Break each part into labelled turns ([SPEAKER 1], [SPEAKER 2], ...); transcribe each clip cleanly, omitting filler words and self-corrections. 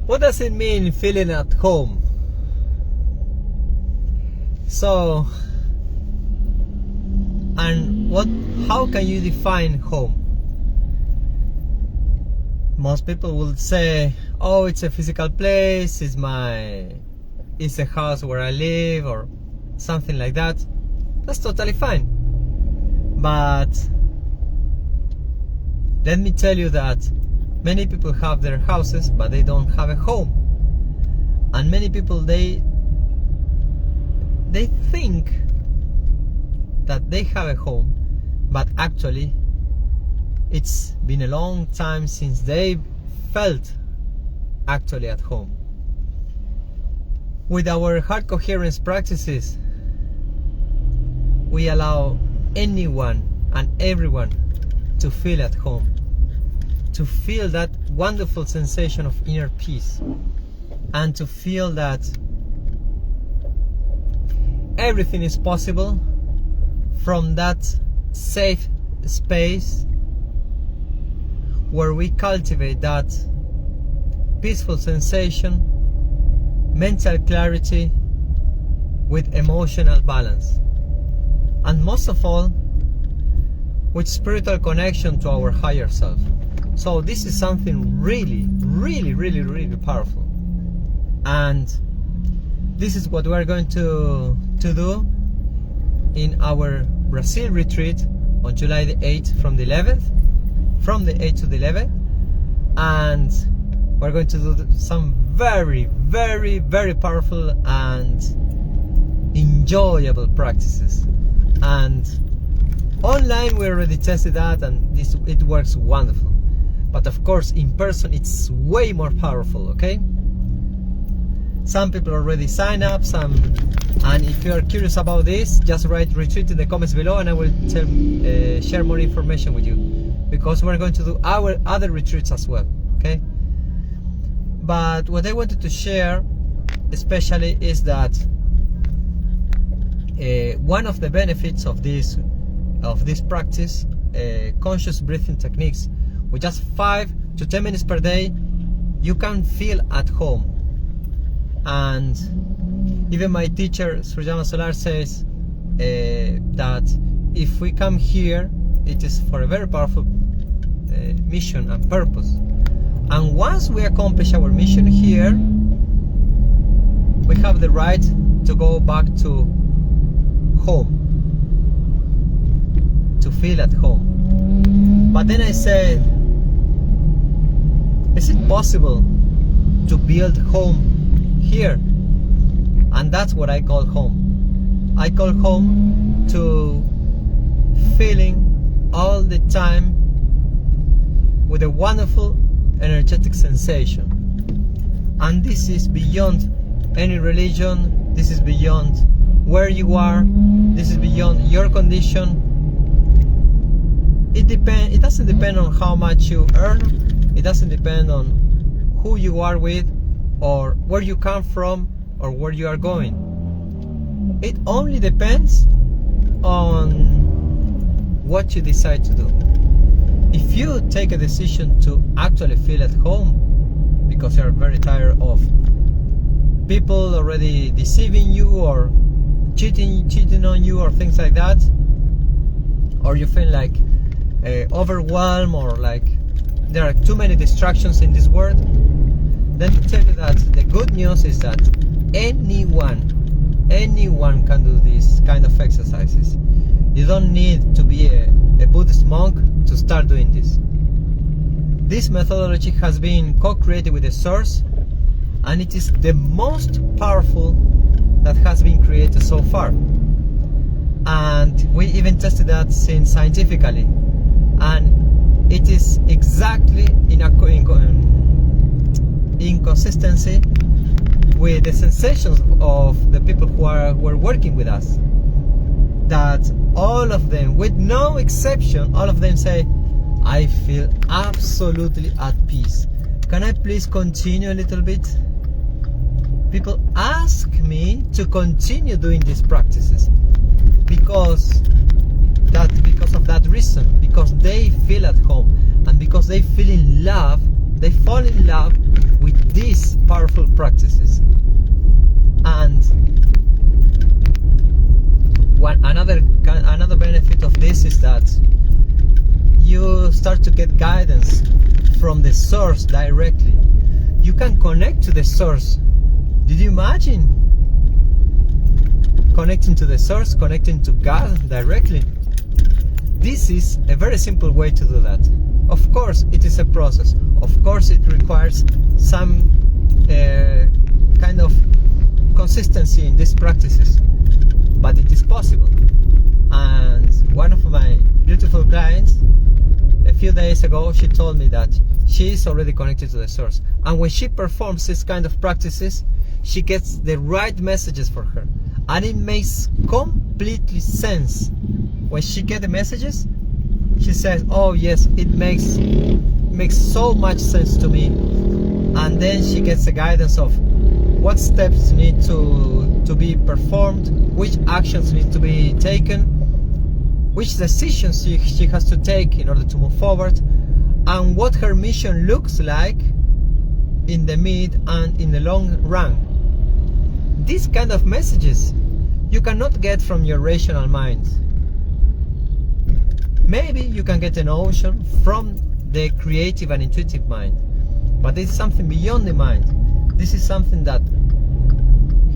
[SPEAKER 1] What does it mean feeling at home? So, and how can you define home? Most people will say, oh, it's a physical place, it's a house where I live, or something like that. That's totally fine. But let me tell you that many people have their houses, but they don't have a home. And many people, they think that they have a home, but actually it's been a long time since they felt actually at home. With our heart coherence practices, we allow anyone and everyone to feel at home, to feel that wonderful sensation of inner peace, and to feel that everything is possible from that safe space where we cultivate that peaceful sensation, mental clarity with emotional balance, and most of all with spiritual connection to our higher self. So this is something really, really, really, really powerful, and this is what we're going to do in our Brazil retreat on July the 8th from the 11th, from the 8th to the 11th, and we're going to do some very, very, very powerful and enjoyable practices. And online we already tested that, and it works wonderful. But of course in person it's way more powerful, okay? Some people already sign up, and if you are curious about this, just write retreat in the comments below and I will share more information with you, because we're going to do our other retreats as well, okay? But what I wanted to share especially is that one of the benefits of this practice, conscious breathing techniques, with just 5 to 10 minutes per day, you can feel at home. And even my teacher Srijama Solar says that if we come here, it is for a very powerful mission and purpose. And once we accomplish our mission here, we have the right to go back to home, to feel at home. But then I said, is it possible to build home here? And that's what I call home. I call home to feeling all the time with a wonderful energetic sensation. And this is beyond any religion, this is beyond where you are, this is beyond your condition. It doesn't depend on how much you earn, it doesn't depend on who you are with, or where you come from, or where you are going. It only depends on what you decide to do. If you take a decision to actually feel at home because you are very tired of people already deceiving you or cheating on you or things like that, or you feel like overwhelmed, or like there are too many distractions in this world, let me tell you that the good news is that anyone can do these kind of exercises. You don't need to be a Buddhist monk to start doing this. This methodology has been co-created with the Source, and it is the most powerful that has been created so far. And we even tested that scientifically, and it is exactly in consistency with the sensations of the people who were working with us. That all of them, with no exception, all of them say, I feel absolutely at peace. Can I please continue a little bit? People ask me to continue doing these practices because of that reason, because they feel at home, and because they feel in love, they fall in love with this practices. And another benefit of this is that you start to get guidance from the source directly. You can connect to the source. Did you imagine connecting to the source, connecting to God directly? This is a very simple way to do that. Of course, it is a process. Of course, it requires some kind of consistency in these practices, but it is possible. And one of my beautiful clients, a few days ago, she told me that she is already connected to the source, and when she performs this kind of practices, she gets the right messages for her, and it makes completely sense. When she gets the messages, she says, oh yes, it makes so much sense to me. And then she gets the guidance of what steps need to be performed, which actions need to be taken, which decisions she has to take in order to move forward, and what her mission looks like in the mid and in the long run. These kind of messages you cannot get from your rational mind. Maybe you can get a notion from the creative and intuitive mind, but this is something beyond the mind. This is something that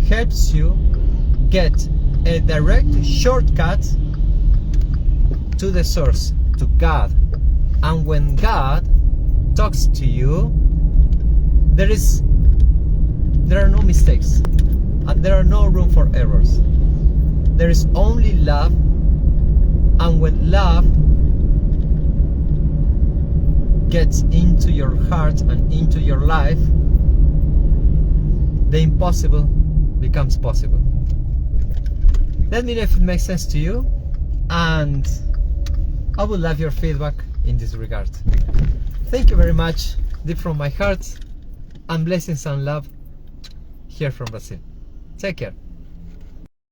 [SPEAKER 1] helps you get a direct shortcut to the source, to God. And when God talks to you, there are no mistakes, and there are no room for errors. There is only love, and when love gets into your heart and into your life, the impossible becomes possible. Let me know if it makes sense to you, and I would love your feedback in this regard. Thank you very much, deep from my heart, and blessings and love here from Brazil. Take care.